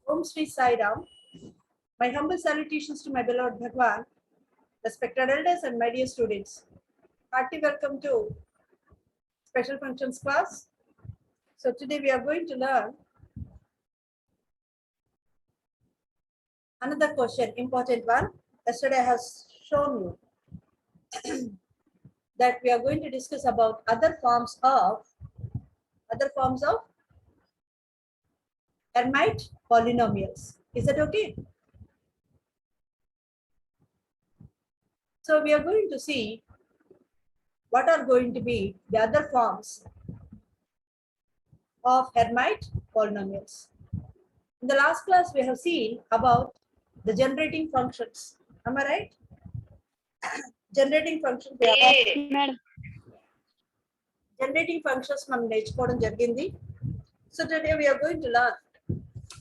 Om Sri Sai Ram. My humble salutations to my beloved Bhagwan, respected elders and my dear students. Hearty welcome to special functions class. So today we are going to learn another question, important one. Yesterday I have shown you that we are going to discuss about other forms of Hermite polynomials. Is that okay? So we are going to see what are going to be the other forms of Hermite polynomials. In the last class, we have seen about the generating functions. Am I right? Generating functions. Generating functions మనం నేర్చుకోవడం జరిగింది. So today we are going to learn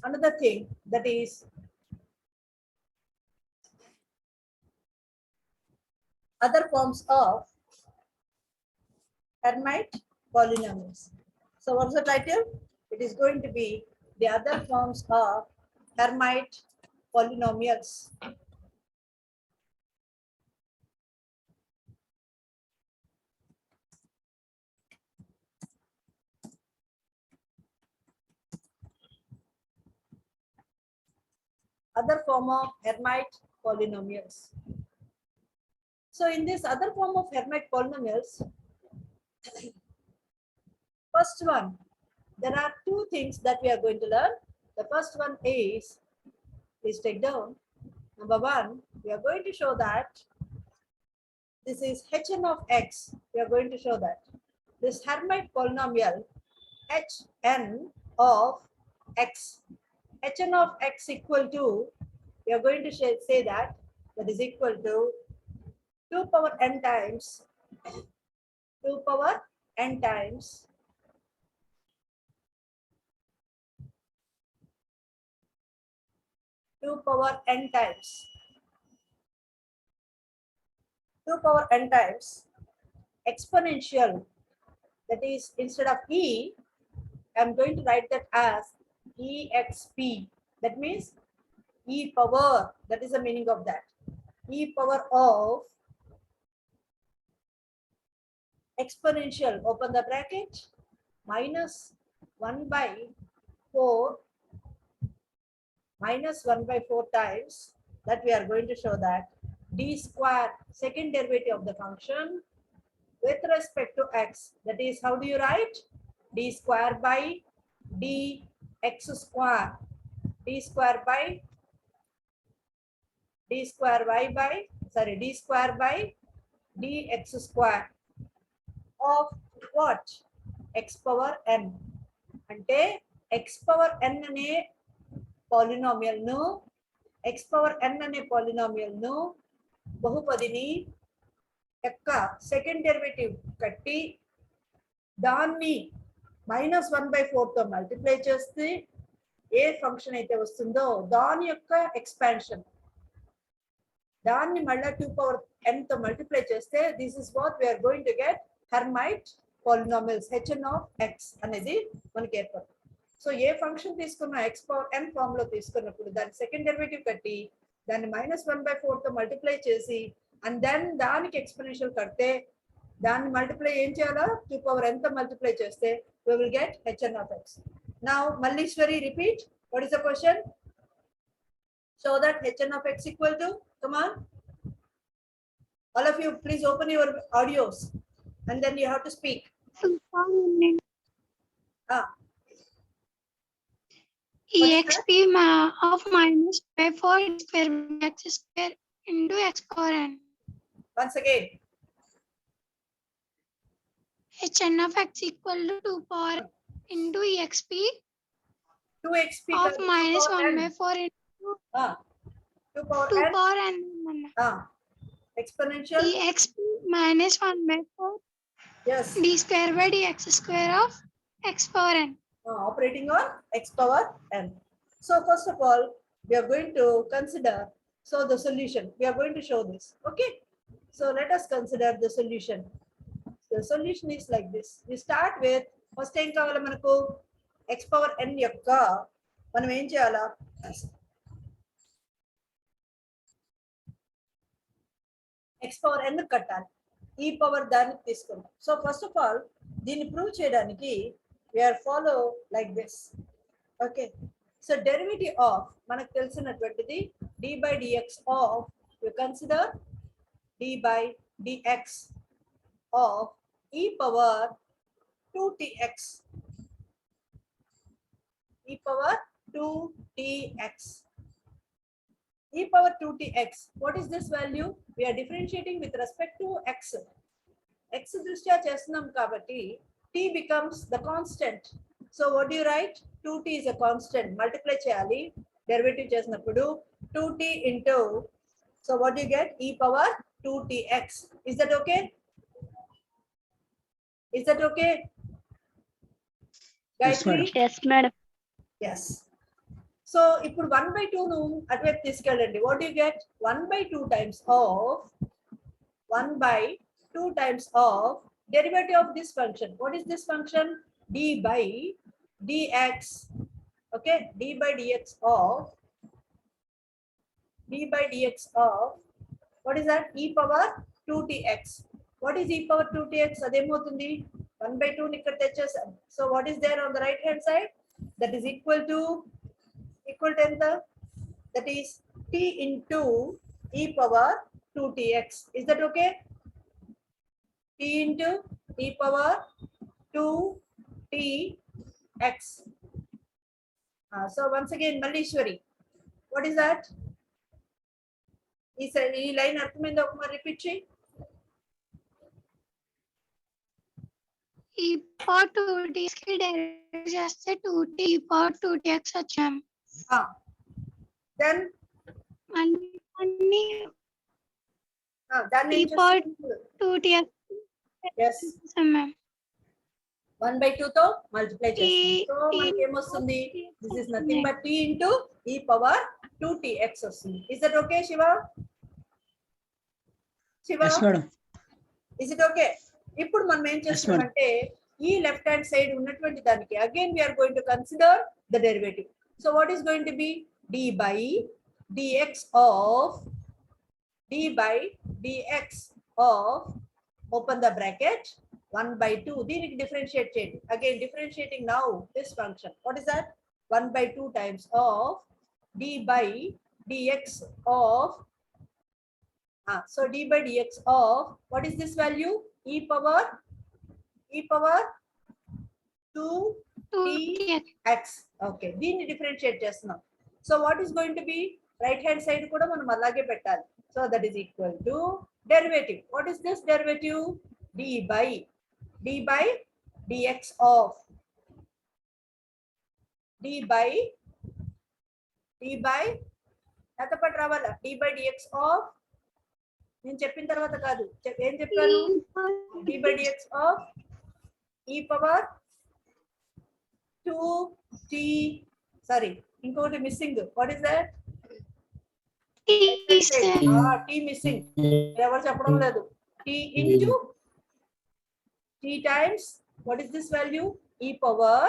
another thing, that is other forms of Hermite polynomials. So what's the title? It is going to be the other forms of Hermite polynomials. Other form of Hermite polynomials. So in this other form of Hermite polynomials, first one, there are two things that we are going to learn. The first one is, please take down. Number one, we are going to show that this is Hn of x. We are going to show that this Hermite polynomial Hn of x. Hn of x equal to, we are going to say that is equal to 2 power n times 2 power n times 2 power n times 2 power n times exponential, that is, instead of e, I am going to write that as exp. That means e power, that is the meaning of that. E power of exponential, open the bracket, minus 1 by 4 times, that we are going to show that d square, second derivative of the function with respect to x. That is, how do you write? D square by dx square, d square by d square by dx square of what? X power n. అంటే x power n అనే polynomial ను, x power n అనే polynomial ను, బహుపదిని యొక్క second derivative కట్టి దాన్ని -1/4 తో multiply చేస్తే ఏ ఫంక్షన్ అయితే వస్తుందో దాని యొక్క ఎక్స్పాన్షన్, దాన్ని మళ్ళీ 2 power n తో మల్టిప్లై చేస్తే this is what we are going to get Hermite polynomials. Hn of x అనేది మనకి ఏర్పడుతుంది. సో ఏ ఫంక్షన్ తీసుకున్నా x power n ఫామ్ లో తీసుకున్నప్పుడు దాని సెకండ్ డెరివేటివ్ కట్టి దాన్ని -1/4 తో మల్టిప్లై చేసి అండ్ దెన్ దానికి ఎక్స్పోనెన్షియల్ కడితే దాన్ని మల్టిప్లై ఏం చేయాలో 2 power n తో మల్టిప్లై చేస్తే we will get Hn of x. Now Mallishwari, repeat. What is the question? Show that Hn of x equal to, come on, all of you please open your audios and then you have to speak. exp of minus by 4 square x square into x power n. Once again. Hn of x equal to 2 power into exp 2xp of minus 1 by 4 into 2 power 2 n. power n. Exponential. exp minus 1 by 4. Yes. d square by dx square of x power n. Operating on x power n. So first of all, we are going to consider the solution. We are going to show this. Okay. So let us consider the solution. The solution is like this. We start with first time కావాలి మనకు x power n యొక్క మనం ఏం చేయాలా? X power n కట్టాలి, ఈ power దానికి తీసుకుంటాం. సో ఫస్ట్ ఆఫ్ ఆల్ దీన్ని ప్రూవ్ చేయడానికి we are follow like this. Okay, so derivative of మనకు తెలిసినటువంటిది d by dx ఆఫ్, you consider d by dx of e power 2tx, e power 2tx, e power 2tx. What is this value? We are differentiating with respect to x. X దృష్ట్యా చేస్తున్నాం కాబట్టి t becomes the constant. So what do you write? 2t is a constant. Multiply చేయాలి derivative చేసినప్పుడు 2t into, so what do you get? E power 2tx. Is that okay? Is that okay? Yes, madam. Yes, madam. Yes. So ఇప్పుడు 1/2 ను అటువైపు తీసుకెళ్ళండి. What do you get? 1/2 times of 1/2 times of derivative of this function. What is this function? D by dx. Okay, d by dx of what is that? E power 2tx. What is e power 2tx? అదేమవుతుంది? 1/2 ని ఇక్కడ తెచ్చేసాం. So what is there on the right hand side? That is equal to ఎంత? That is t into e power 2tx. Is that okay? T into e power 2tx. So once again, Mallishwari, what is that? ఈ line అర్థమైందా? ఒక మరి repeat చేయి. ఈ power 2t కి డెరివేట్ చేస్తే 2t ఈ పవర్ 2tx వచ్చాం. దెన్ అన్ని దాన్ని ఈ పవర్ 2tx yes, మ్యామ్ 1/2 తో మల్టిప్లై చేస్తాం. సో మనకి ఏమొస్తుంది? This is nothing but t into e power 2tx వస్తుంది. Is that okay, Shiva? Yes, madam. Is it okay? ఇప్పుడు మనం ఏం చేస్తామంటే ఈ లెఫ్ట్ హ్యాండ్ సైడ్ ఉన్నటువంటి దానికి again we are going to consider the derivative. So what is going to be? D by dx of open the bracket 1/2. దీనికి differentiate చేయండి. Again differentiating now this function. What is that? 1/2 times of d by dx of so d by dx of what is this value? E power 2tx. Okay, దీన్ని differentiate చేస్తున్నాం. So what is going to be? Right hand side కూడా మనం అలాగే పెట్టాలి. So that is equal to derivative. What is this derivative? d by dx of d by ఎంతపటి రావాలా? d by dx of నేను చెప్పిన తర్వాత కాదు, ఏం చెప్పాను? d by dx of e power 2t, sorry, ఇంకోటి missing. What is that? T missing. ఎవరు చెప్పడం లేదు. T into t times what is this value? E power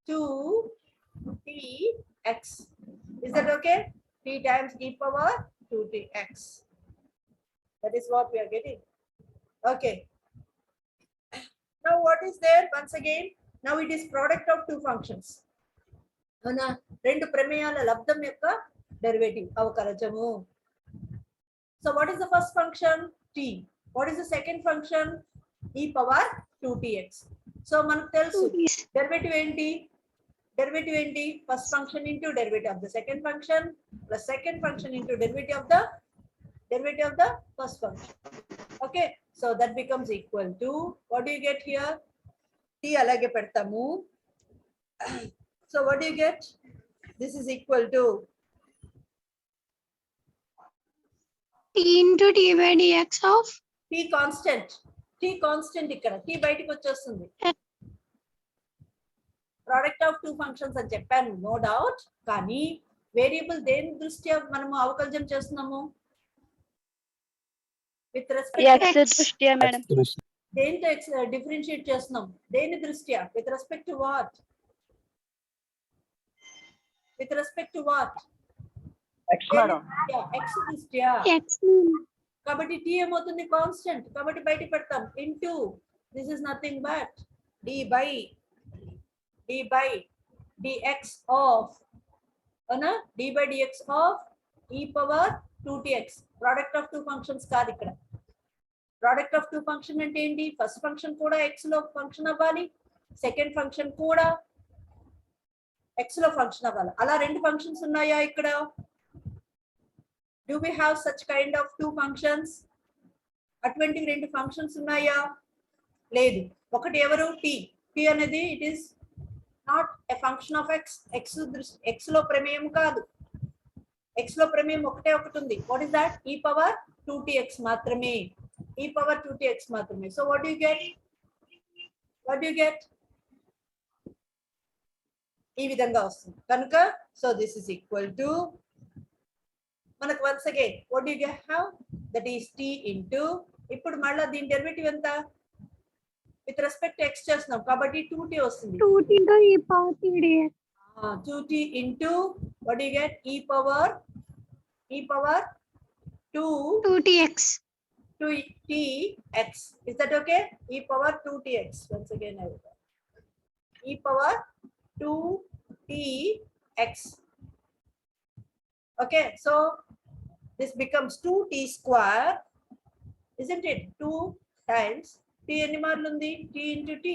2tx. Is that okay? T times e power 2tx. That is what we are getting. Okay. Now what is there? Once again, now it is product of two functions. అవునా? రెండు ప్రమేయాల లబ్ధం యొక్క derivative అవకలజము. So what is the first function? T. What is the second function? E power 2tx. So మనకు తెలుసు derivative ఏంటి? First function into derivative of the second function plus second function into derivative of the first function. Okay, so that becomes equal to, what do you get here? T alage pedtamu. So what do you get? This is equal to t into d by dx of t constant. ఇక్కడ t బయటికి వచ్చేస్తుంది. Product of two functions అని చెప్పాను, no doubt. కానీ variable దేని దృష్ట్యా మనము అవకలజం చేస్తున్నాము? విత్ రెస్పెక్ట్ దేనితో డిఫరెన్షియేట్ చేస్తున్నాం? దేని దృష్ట్యా? With respect to what? with respect to what? X madam. Yeah, x దృష్ట్యా. X. కాబట్టి t ఏమవుతుంది కాన్స్టెంట్, కాబట్టి బయట పెడతాం into this is nothing but d by dx of అవునా, d by dx of e power 2tx. Product of two functions కాదు ఇక్కడ. Product of two function అంటే ఏంటి? ఫస్ట్ ఫంక్షన్ కూడా x లో ఫంక్షన్ అవ్వాలి, సెకండ్ ఫంక్షన్ కూడా x లో ఫంక్షన్ అవ్వాలి. అలా రెండు ఫంక్షన్స్ ఉన్నాయా ఇక్కడ? Do we have such kind of two functions? అటువంటి రెండు ఫంక్షన్స్ ఉన్నాయా? లేదు. ఒకటి ఎవరు? t అనేది it is not a function of x. x లో ప్రమేయం కాదు. x లో ప్రమేయం ఒకటే ఒకటి ఉంది. What is that? e power 2tx మాత్రమే. e పవర్ 2tx మాత్రమే. So what do you get? ఈ విధంగా వస్తుంది కనుక so this is equal to మనకు once again what do you have? That is t into, ఇప్పుడు మళ్ళీ దీని డెరివేటివ్ ఎంత? విత్ రెస్పెక్ట్ టు x చేస్తున్నాం కాబట్టి 2t వస్తుంది. 2t into e power 3dx. 2t into what do you get? e power 2tx. 2tx. Is that okay? e power 2tx. Once again I will e power 2tx. Okay, so this becomes 2t square, isn't it? 2 times t ఎన్ని మార్లు ఉంది? t into t.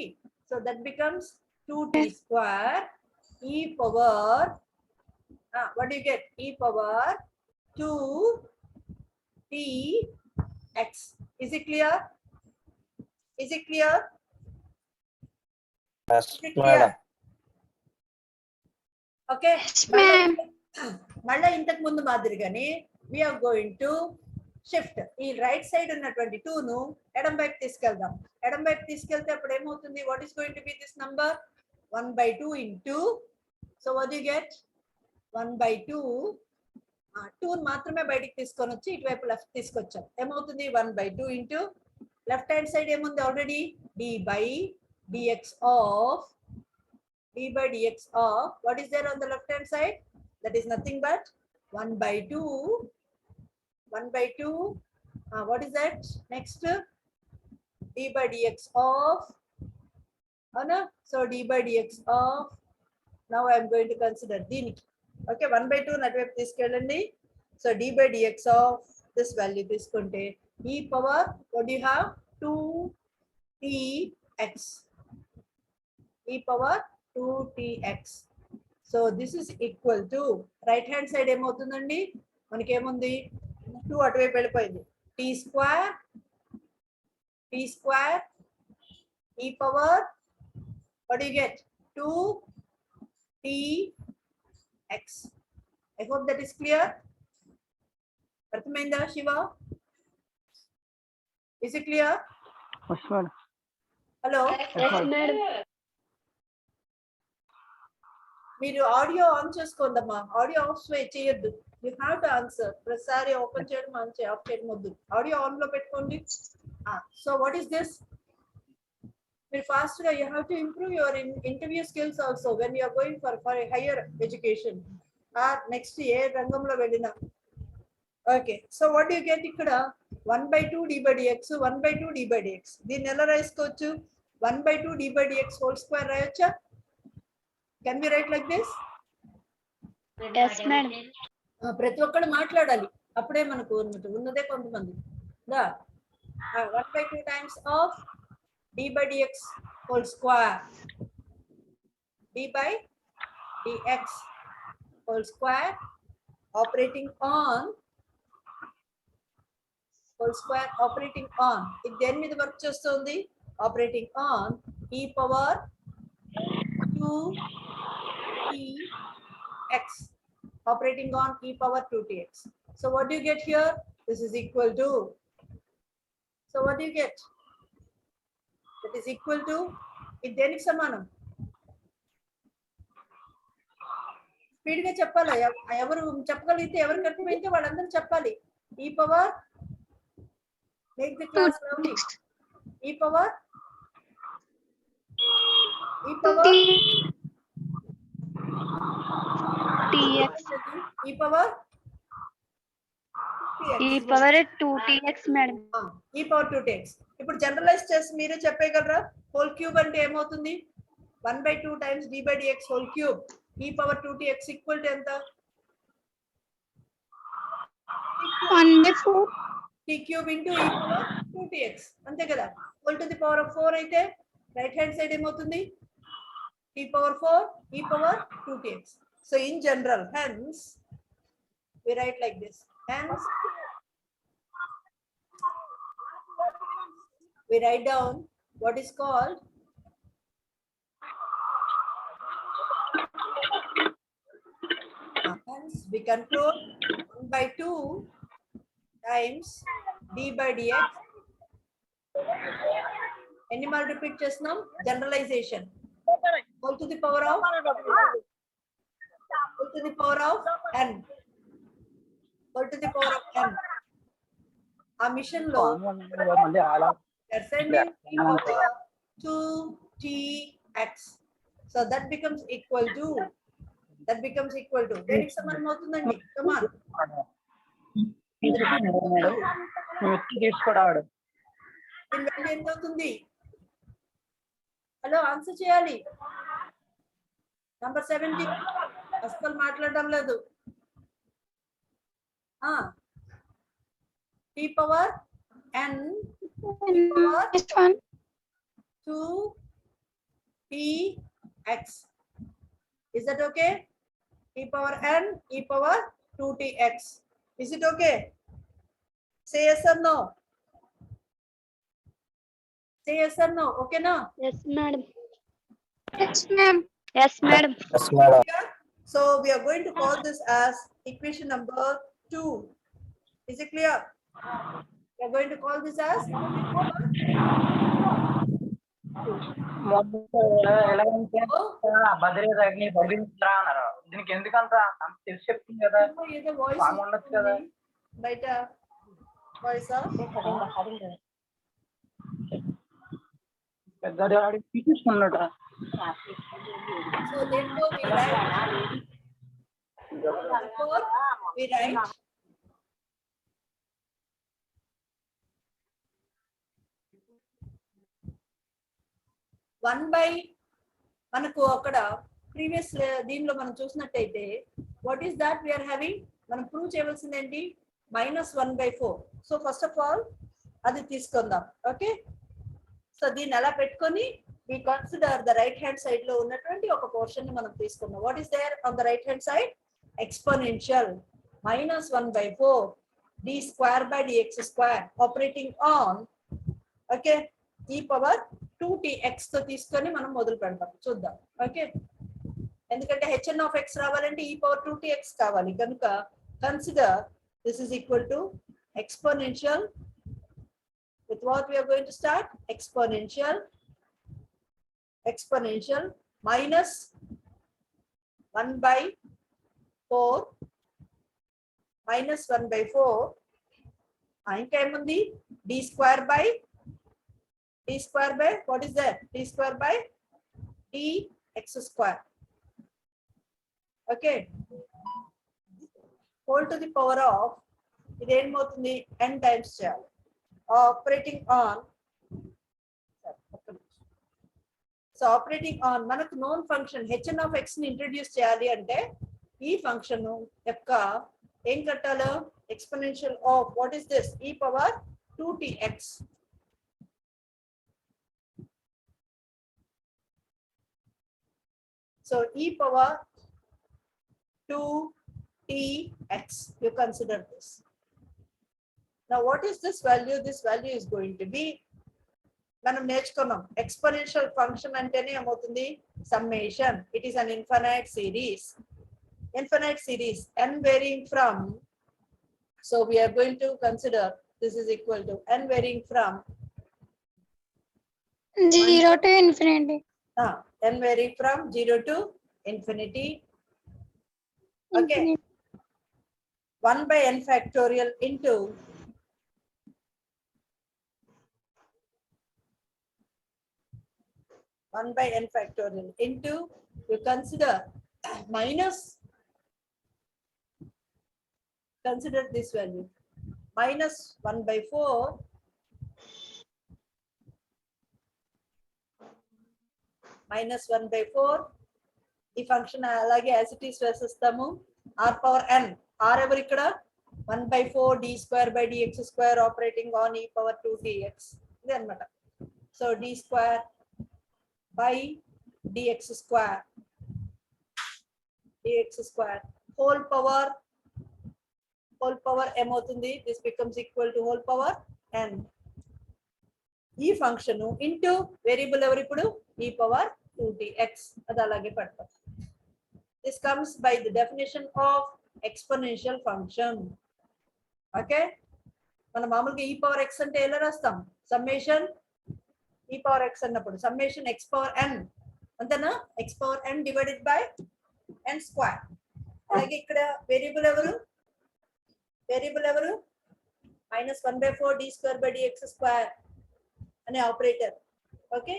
So that becomes 2t square e power what do you get? E power 2tx. Is it clear? Is it clear? Yes, Is it clear? madam. Okay. Yes, ma'am. మళ్ళీ ఇంతకు ముందు మాదిరిగానే we are going to shift ఈ right side ఉన్నటువంటి 2 ను ఎడం వైపు తీసుకెళ్దాం. ఎడం వైపు తీసుకెళ్తే అప్పుడు ఏమవుతుంది? What is going to be this number? 1/2 into, so what you get? 1/2. 2 మాత్రమే బయటికి తీసుకొని వచ్చి ఇటువైపు లెఫ్ట్ తీసుకొచ్చాం. ఏమవుతుంది? 1/2 ఇంటూ లెఫ్ట్ హ్యాండ్ సైడ్ ఏముంది already? d by dx of what is there on the left hand side? That is nothing but 1/2. What is that? Next, d by dx of so d by dx of, now I am going to consider దీనికి. Okay, 1/2 అటువైపు తీసుకెళ్ళండి. So d by dx of this value తీసుకుంటే e power what do you have? 2tx. e power 2tx. So this is equal to right hand side ఏమవుతుందండి? మనకి ఏముంది? 2 అటువైపు వెళ్ళిపోయింది. t square e power what do you get? 2tx. I hope that is clear. అర్థమైందా శివ? Is it clear? Yes, madam. Hello, మీరు audio on చేసుకోండమ్మా. Audio off చేయొద్దు. You have to answer. ప్రతిసారి ఓపెన్ చేయడం ఆఫ్ చేయడం వద్దు. ఆడియో ఆన్ లో పెట్టుకోండి. So what is this? మీరు ఫాస్ట్ గా you have to improve your interview skills also when you're going for higher education or next ఏ రంగంలో వెళ్ళినా. Okay, so what you get ఇక్కడ? 1/2 d by dx, 1/2 d by dx. దీన్ని ఎలా రాసుకోవచ్చు? 1/2 d by dx whole square రాయొచ్చా? Can we write like this? Yes, madam. ప్రతి ఒక్కళ్ళు మాట్లాడాలి, అప్పుడే మనకు ఉన్నదే కొంతమంది. 1/2 times of d by dx whole square. d by dx whole square operating on ఇది దేని మీద వర్క్ చేస్తుంది? Operating on e power 2tx. Operating on e power 2tx. So what do you get here? This is equal to, so what do you get? That is equal to, ఇది దేనికి సమానం? Speed గా చెప్పాలి. ఎవరు చెప్పగలిగితే, ఎవరికి అర్థమైతే వాళ్ళందరూ చెప్పాలి. e power, make the class lovely. e power 2t 2tx. E power E power 2tx, madam. E power 2tx. ఇప్పుడు జనరలైజ్ చేసి మీరే చెప్పగలరా? హోల్ క్యూబ్ అంటే ఏమవుతుంది? 1/2 times d by dx whole cube. E power 2tx equal to ఎంత? 1/4. t cube into e power 2tx. అంతే కదా? Whole to the power of 4 అయితే రైట్ హ్యాండ్ సైడ్ ఏమవుతుంది? t power 4 e power 2tx. So in general, hence we write like this. Hence we write down what is called hence we control 1/2 times d by dx. Any more repeat చేస్తున్నాం? Generalization. Whole to the power of whole to the power of n. Whole to the power of n. ఆ machine లో sending e power 2tx. So that becomes equal to దేనికి సమానం అవుతుందండి? Come on. తీసుకోరాడు. దీని value ఎంత అవుతుంది? Hello answer చేయాలి. Number 17 అస్సలు మాట్లాడడం లేదు. t power n power 2tx. Is that okay? e power n e power 2tx. Is it okay? Say yes or no. Say yes or no. Okay na? Yes, madam. Yes, ma'am. Yes, madam. Yes, madam. So we are going to call this as equation number 2. Is it clear? We are going to call this as ఎలాగంటే భద్రతని పంపించరా అన్నారు. దీనికి ఎందుకంత అంత తెలిసి చెప్తుంది కదా, ఏదో voice బాగా ఉండొచ్చు కదా. బయట voice ఆ? పెద్ద డాడీ తీసుకున్నాడు. So therefore we write 1 by మనకు అక్కడ ప్రీవియస్ దీనిలో మనం చూసినట్టయితే what is that we are having, మనం ప్రూవ్ చేయవలసింది ఏంటి? -1/4. సో ఫస్ట్ ఆఫ్ ఆల్ అది తీసుకుందాం. ఓకే, సో దీన్ని ఎలా పెట్టుకొని we consider the right hand side లో ఉన్నటువంటి ఒక పోర్షన్ ని మనం తీసుకుందాం. What is there on the right hand side? Exponential -1/4 d square by dx square operating on okay e power 2tx తో తీసుకొని మనం మొదలు పెడతాం. చూద్దాం. ఓకే, ఎందుకంటే hn of x రావాలంటే e power 2tx కావాలి కనుక consider this is equal to exponential with what we are going to start? Exponential minus 1/4 ఇంకా ఏముంది? d square by what is that? d square by dx square. Okay, whole to the power of ఇది ఏమవుతుంది? n times చేయాలి. Operating on మనకు known function hn of x ని introduce చేయాలి అంటే ఈ ఫంక్షన్ యొక్క ఏం కట్టాలో? Exponential of what is this? e power 2tx. So e power 2tx, you consider this. Now what is this value? This value is going to be, మనం నేర్చుకున్నాం exponential function అంటేనే ఏమవుతుంది? Summation. It is an infinite series n varying from, so we are going to consider this is equal to n varying from 0 to infinity. n varying from 0 to infinity. Okay, 1 by n factorial into you consider minus consider this value minus 1 by 4 minus 1 by 4 ఈ function అలాగే as it is వేసేస్తాము r power n r ఎవరు ఇక్కడ 1 by 4 d square by dx square operating on e power 2 dx ఇది అన్నమాట so d square by dx square whole power m అవుతుంది this becomes equal to whole power n ఈ function into variable ఎవరు ఇప్పుడు e power 2dx అది అలాగే పడతాం this comes by the definition of exponential function okay మనం మామూలుగా e power x అంటే ఎలా రాస్తాం సమ్మేషన్ e పవర్ x అన్నప్పుడు సమ్మేషన్ x పవర్ n అంతేనా x power n divided by n square అలాగే ఇక్కడ వేరియబుల్ ఎవరు minus 1 by 4 d square by dx square అనే operator okay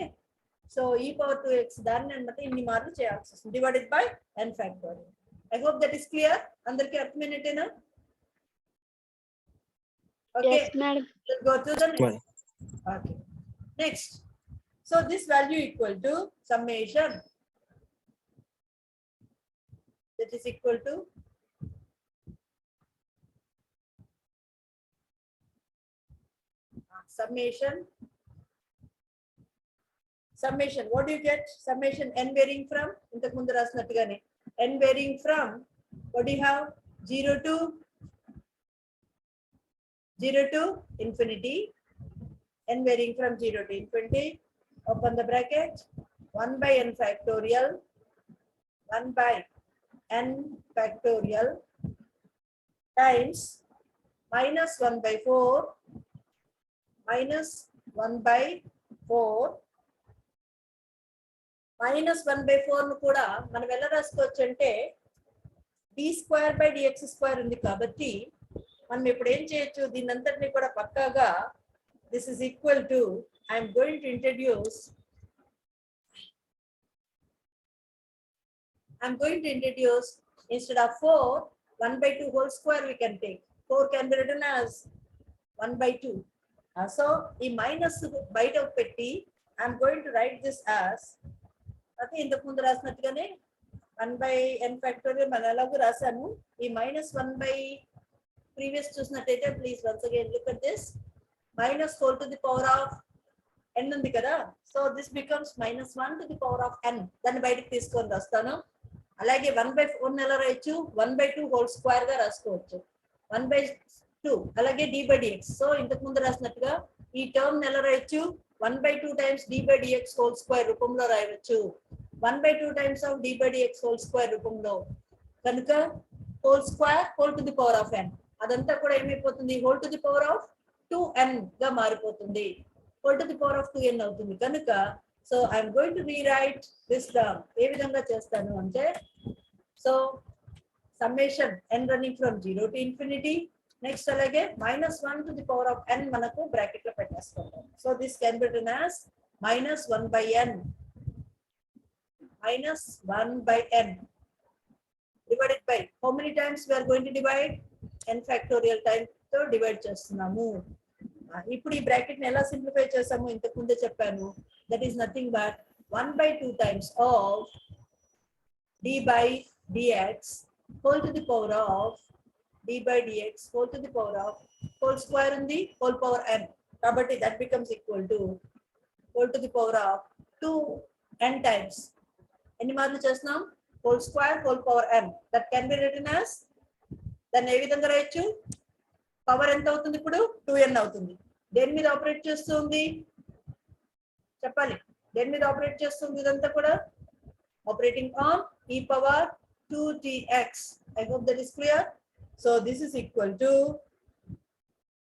so e power 2x దాన్ని అన్నమాట ఇన్ని మార్లు చేయాల్సి వస్తుంది divided by n factorial I hope that is clear అందరికీ అర్థమైనట్టేనా okay let's go to the next okay next so this value equal to summation that is equal to summation what do you get summation n varying from ఇంతకు ముందు రాసినట్టుగానే n varying from what do you have 0 to infinity n varying from 0 to infinity open the bracket 1 by n factorial 1 by n factorial times minus 1 by 4 minus 1 by 4 minus 1 by 4 ను కూడా మనం ఎలా రాసుకోవచ్చు అంటే d square by dx square ఉంది కాబట్టి మనం ఇప్పుడు ఏం చేయొచ్చు దీని అంతటిని కూడా పక్కాగా this is equal to I am going to introduce instead of 4 1 by 2 whole square we can take 4 can be written as 1 by 2 so ఈ మైనస్ బయట పెట్టి I am going to write this as అదే ఇంతకు ముందు రాసినట్టుగానే 1 by n factorial మనం ఎలాగో రాసాము ఈ minus 1 by previous చూసినట్టయితే please once again look at this minus whole to the power of n ఉంది కదా so this becomes minus 1 to the power of n దాన్ని బయటకు తీసుకొని రాస్తాను అలాగే 1 by 4 ఎలా రాయొచ్చు 1 by 2 హోల్ స్క్వేర్ గా రాసుకోవచ్చు 1 by 2 అలాగే d by dx సో ఇంతకు ముందు రాసినట్టుగా ఈ టర్మ్ ఎలా రాయొచ్చు 1 by 2 times d by dx whole square రూపంలో రాయవచ్చు 1 by 2 times of d by dx whole square రూపంలో కనుక whole square whole to the power of n అదంతా కూడా ఏమైపోతుంది whole to the power of 2n గా మారిపోతుంది whole to the power of 2n అవుతుంది కనుక so I'm going to rewrite this term ఏ విధంగా చేస్తాను అంటే so summation n running from 0 to infinity next అలాగే minus 1 to the power of n మనకు బ్రాకెట్ లో పెట్టేసుకుంటాం so this can be written as minus 1 by n divided by how many times we are going to divide n factorial times తో divide చేస్తున్నాము ఇప్పుడు ఈ bracket ని ఎలా simplify చేసాము ఇంతకు ముందే చెప్పాను that is nothing but 1 by 2 times of d by dx whole to the power of d by dx whole to the power of whole square ఉంది whole power n కాబట్టి that becomes equal to whole to the power of 2n times ఎన్ని మార్లు చేస్తున్నాం whole square whole power n that can be written as దాన్ని ఏ విధంగా రాయొచ్చు power ఎంత అవుతుంది ఇప్పుడు 2n అవుతుంది దేని మీద ఆపరేట్ చేస్తుంది చెప్పాలి దేని మీద ఆపరేట్ చేస్తుంది ఇదంతా కూడా operating on e power 2dx I hope that is clear so this is equal to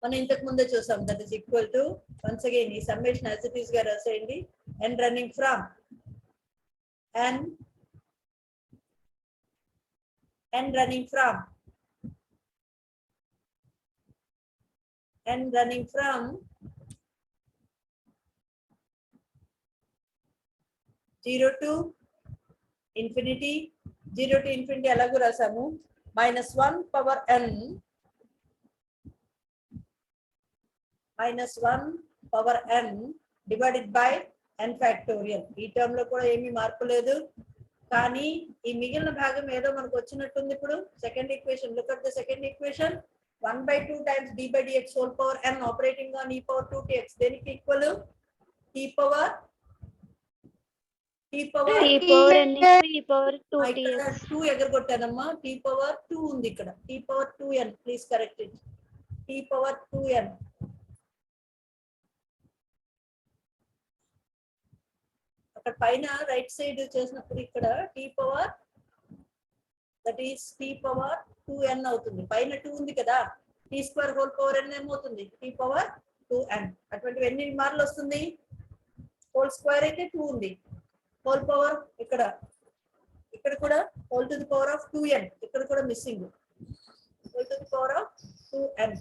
మనం ఇంతకు ముందే చూసాం that is equal to once again ఈ సమ్మేషన్ as it is గా రాసేయండి n running from n running from 0 to infinity ఎలాగో రాసాము minus 1 power n minus 1 power n divided by n factorial. ఈ term లో కూడా ఏమీ మార్పు లేదు, కానీ ఈ మిగిలిన భాగం ఏదో మనకు వచ్చినట్టుంది. ఇప్పుడు second equation, look at the second equation. 1/2 times d by dx whole power n operating on e power 2tx దేనికి equal? t power t power n is e power 2tx. ఇక్కడ 2 ఎగరగొట్టానమ్మా. t power 2 ఉంది ఇక్కడ. t power 2n, please correct it. t power 2n. అక్కడ పైన right side చేసినప్పుడు ఇక్కడ t power that is t power 2n అవుతుంది. పైన 2 ఉంది కదా, t square whole power n ఏమవుతుంది? t power 2n. అటువంటి ఎన్ని మార్లు వస్తుంది? హోల్ స్క్వేర్ అయితే 2 ఉంది, హోల్ పవర్ ఇక్కడ కూడా whole to the power of 2n, ఇక్కడ కూడా missing, whole to the power of 2n.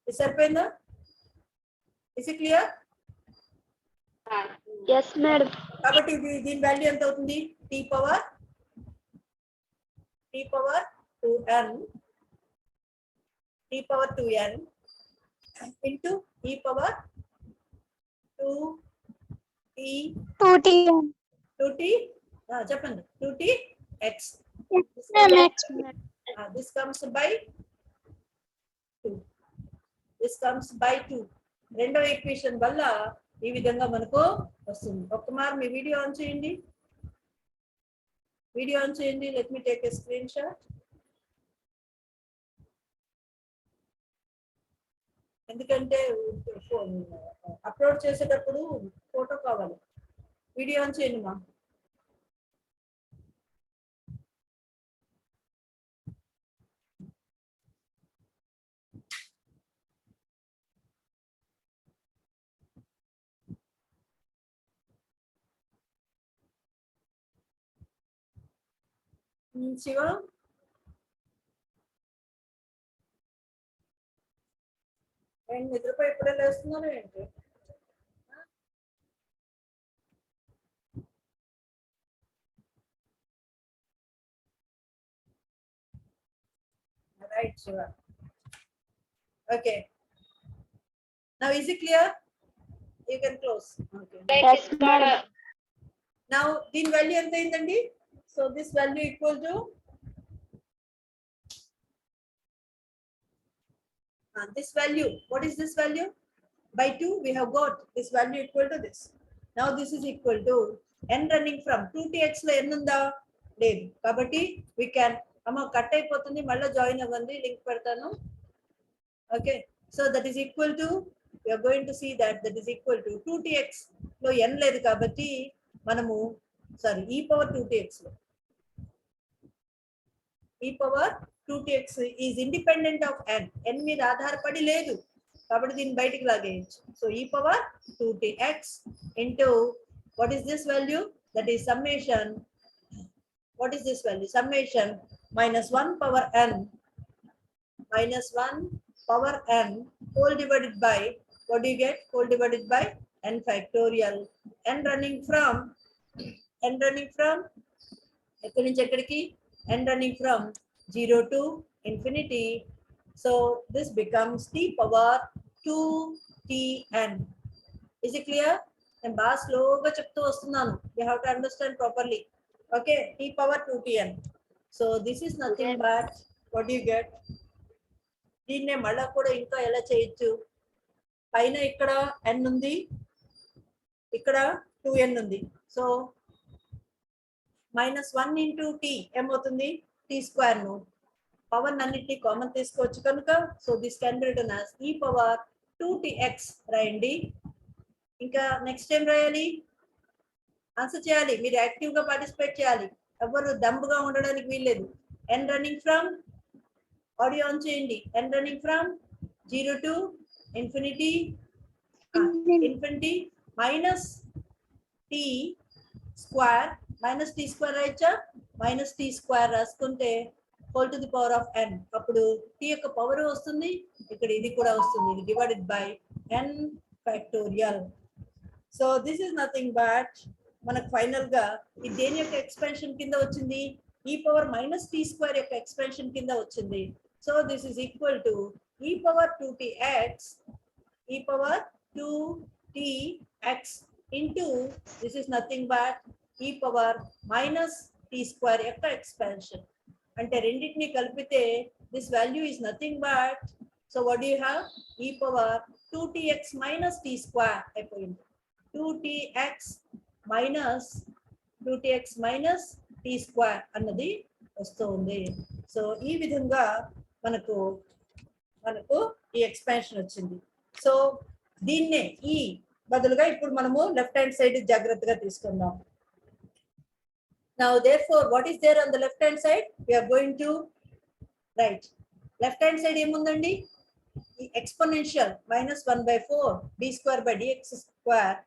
ఇది సరిపోయిందా? Is it clear? Yes, madam. కాబట్టి దీని వాల్యూ ఎంత అవుతుంది? t power 2n into e power 2t చెప్పండి 2tx. This comes by 2. రెండవ ఈక్వేషన్ వల్ల ఈ విధంగా మనకు వస్తుంది. ఒక్కమారు మీ వీడియో ఆన్ చేయండి. Let me take a screen shot. ఎందుకంటే అప్లోడ్ చేసేటప్పుడు ఫోటో కావాలి. వీడియో ఆన్ చేయండి మా. శివ, నిద్రపై ఎప్పుడే లేస్తున్నారు ఏంటి? Right Shiva. Okay, now is it clear? You can close. Okay, Yes, madam. Now దీని వాల్యూ ఎంత అయిందండి? So this value equal to this value. What is this value? By 2 we have got this value equal to this. Now this is equal to n running from 2tx లో n ఉందా? లేదు. కాబట్టి we can cut అయిపోతుంది, మళ్ళీ join అవ్వండి, link పెడతాను. Okay, so that is equal to, we are going to see that is equal to 2tx లో n లేదు కాబట్టి మనము e power 2tx లో e power 2tx is independent of n. n మీద ఆధారపడి లేదు కాబట్టి దీన్ని బయటికి లాగేయచ్చు. So e power 2tx into what is this value? That is summation. What is this value? Summation minus 1 power n whole divided by, what do you get? Whole divided by n factorial. n running from ఎక్కడి నుంచి ఎక్కడికి? n running from 0 to infinity. So this becomes t power 2tn. Is it clear? నేను బాగా స్లోగా చెప్తూ వస్తున్నాను. You have to understand properly. Okay, t power 2tn. So this is nothing but, what do you get? దీన్నే మళ్ళా కూడా ఇంకా ఎలా చేయొచ్చు? పైన ఇక్కడ n ఉంది, ఇక్కడ 2n ఉంది. సో -1 into t ఏమవుతుంది? t స్క్వేర్ ను పవర్ అన్నిటిని కామన్ తీసుకోవచ్చు కనుక, so this can be written as e power 2tx రాయండి. ఇంకా నెక్స్ట్ టైం రాయాలి, ఆన్సర్ చేయాలి, మీరు యాక్టివ్ గా పార్టిసిపేట్ చేయాలి, ఎవరు దంబుగా ఉండడానికి వీల్లేదు. n running from, audio on చేయండి, n running from 0 to infinity minus t square రాయచ్చా? మైనస్ టీ స్క్వేర్ రాసుకుంటే whole to the power of n, అప్పుడు t యొక్క పవర్ వస్తుంది, ఇక్కడ ఇది కూడా వస్తుంది, ఇది divided by n factorial. So this is nothing but మనకు ఫైనల్ గా ఇది దేని యొక్క ఎక్స్పెన్షన్ కింద వచ్చింది? e power minus t square యొక్క ఎక్స్పెన్షన్ కింద వచ్చింది. So this is equal to e power 2tx, e power 2tx into, this is nothing but e power minus t square యొక్క expansion. అంటే రెండింటిని కలిపితే this value is nothing but, so what do you have? E power 2tx minus t square అయిపోయింది. 2tx minus t square అన్నది వస్తుంది. So ఈ విధంగా మనకు ఈ ఎక్స్పాన్షన్ వచ్చింది. సో దీన్నే ఈ బదులుగా ఇప్పుడు మనము లెఫ్ట్ హ్యాండ్ సైడ్ జాగ్రత్తగా తీసుకుందాం. Now therefore what is there on the left hand side? We are going to write left hand side ఏముందండి? ఈ exponential minus 1/4 d square by dx square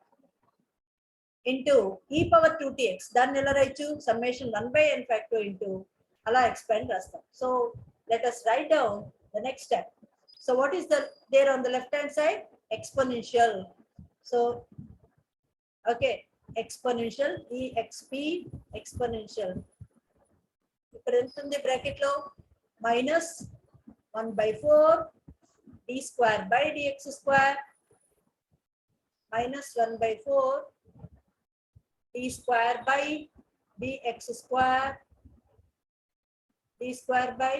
into e power 2tx. దాన్ని ఎలా రాయొచ్చు? summation 1/n factor into అలా expand రాస్తాం. So let us write down the next step. So what is there on the left hand side? Exponential. So okay, exponential exp exponential. ఇక్కడ ఎంత ఉంది bracket లో? minus 1/4 d square by dx square minus 1/4 d square by dx square by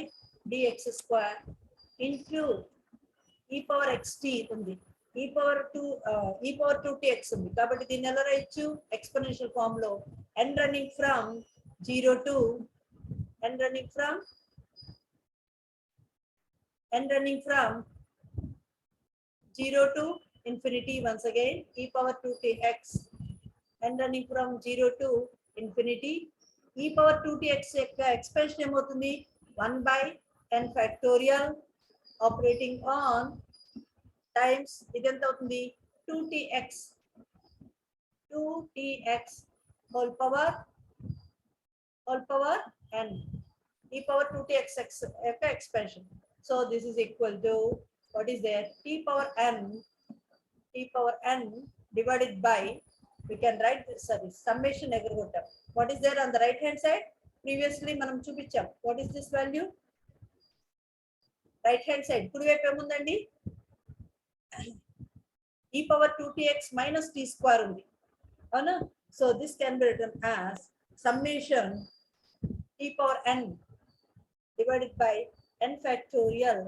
dx square into e power xt ఉంది. e power 2tx ఉంది. కాబట్టి దీన్ని ఎలా రాయొచ్చు? ఎక్స్పోనెన్షియల్ ఫామ్ లో n running from 0 to n running from 0 to infinity. Once again, e power 2tx n running from 0 to infinity. e power 2tx యొక్క expansion ఏమవుతుంది? 1/n factorial operating on times ఇది ఎంత అవుతుంది? 2tx whole power n, e power 2tx యొక్క expansion. So this is equal to, what is there? t power n divided by, we can write this summation aggregate. What is there on the right hand side? Previously మనం చూపించాం. What is this value? Right hand side కుడి వైపు ఏముందండి? e power 2tx minus t square ఉంది అవునా? So this can be written as summation t power n divided by n factorial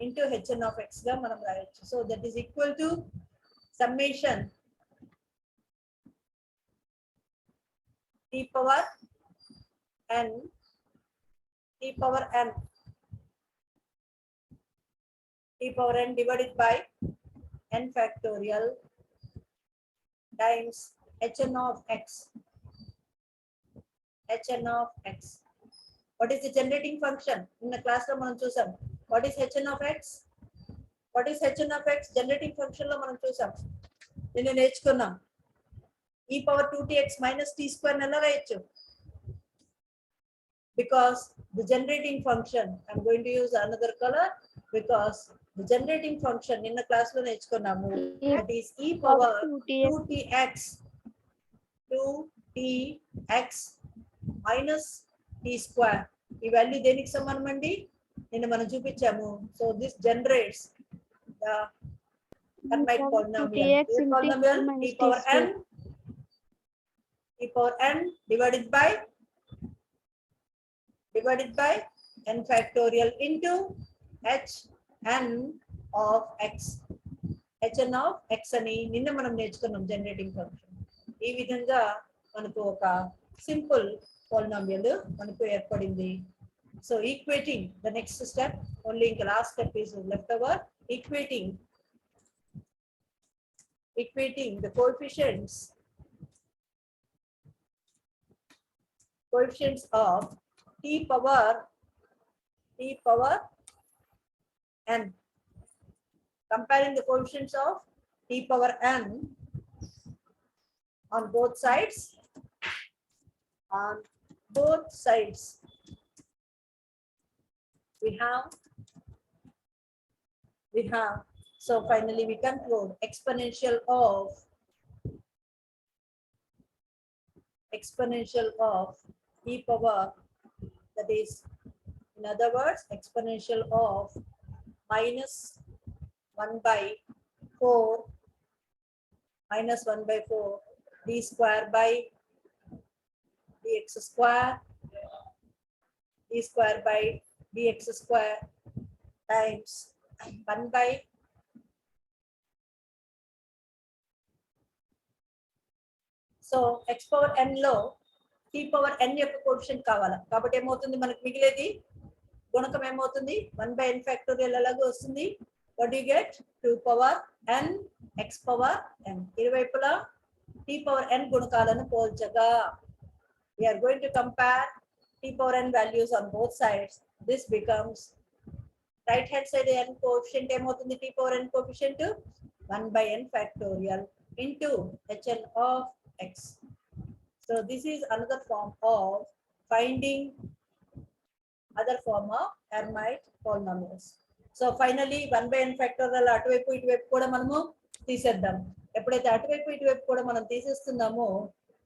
into hn of x గా మనం రాయొచ్చు. So that is equal to summation t power n divided by n factorial times hn of x. What is the generating function? In the class lo manam chusam. What is hn of x? Generating function lo manam chusam. Ninnu నేర్చుకున్నాం. e power 2tx minus t square ని ఎలా రాయొచ్చు? Because the generating function, I'm going to use another color, because the generating function in the class lo నేర్చుకున్నాము. That is e power 2tx minus t square. ఈ value దేనికి సమానం అండి? నిన్న మనం చూపించాము. So this generates the Hermite polynomial. e power n divided by n factorial into hn of x. hn of x అని నిన్న మనం నేర్చుకున్నాం జనరేటింగ్ ఫంక్షన్. ఈ విధంగా మనకు ఒక సింపుల్ పాలినామియల్ మనకు ఏర్పడింది. So equating the next step, only ఇంకా last step is left over. equating the coefficients of t power n, comparing the coefficients of t power n on both sides. We have, so finally we conclude exponential of e power, that is In other words, exponential of minus 1 by 4 minus 1 by 4 d square by dx square d square by dx square times 1 by so x power n లో t power n యొక్క coefficient కావాలా కాబట్టి ఏమవుతుంది మనకు మిగిలేది గుణకం ఏమవుతుంది 1 by n factorial అలాగే వస్తుంది what do you get 2 power n x power n ఇరువైపులా t power n గుణకాలను పోల్చగా we are going to compare t power n values on both sides. This becomes right hand side n coefficient ఏమవుతుంది t power n coefficient 1 by n factorial into hn of x. So this is another form of finding other form of Hermite polynomials. So finally 1 by n factorial అటువైపు ఇటువైపు కూడా మనము తీసేద్దాం ఎప్పుడైతే అటువైపు ఇటువైపు కూడా మనం తీసేస్తున్నామో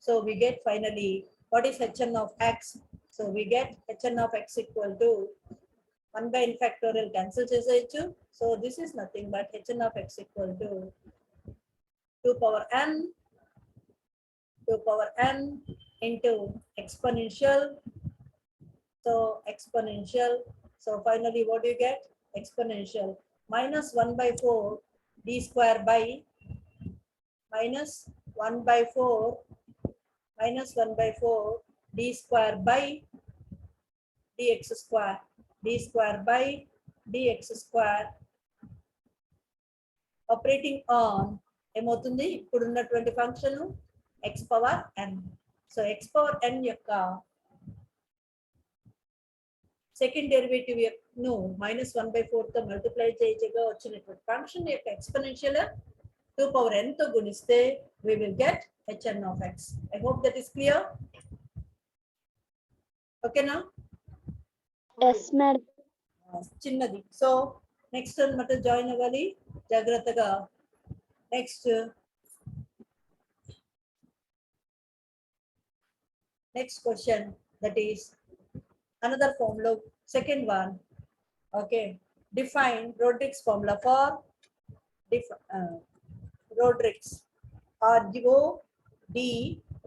so we get finally what is hn of x. So we get hn of x equal to 1 by n factorial cancel చేసేయచ్చు. So this is nothing but hn of x equal to 2 power n into exponential. So exponential. So finally what do you get? Exponential minus 1 by 4 d square by minus 1 by 4 minus 1 by 4 d square by dx square d square by dx square operating on ఏమవుతుంది ఇప్పుడు ఉన్నటువంటి function x power n. So x power n యొక్క second derivative ను minus 1 by 4 తో multiply చేయగా వచ్చినటువంటి function యొక్క exponential 2 power n తో గుణిస్తే we will get hn of x. I hope that is clear. Okay now? Yes, madam. చిన్నది so next అన్నమాట జాయిన్ అవ్వాలి జాగ్రత్తగా next question that is another formula second one. Okay, define Rodrigues formula for Rodrigues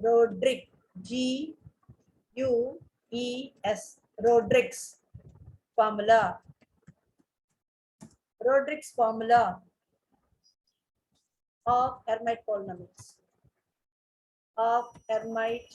Rodrigues G-U-E-S Rodrigues formula. Rodrigues formula of Hermite polynomials. Of Hermite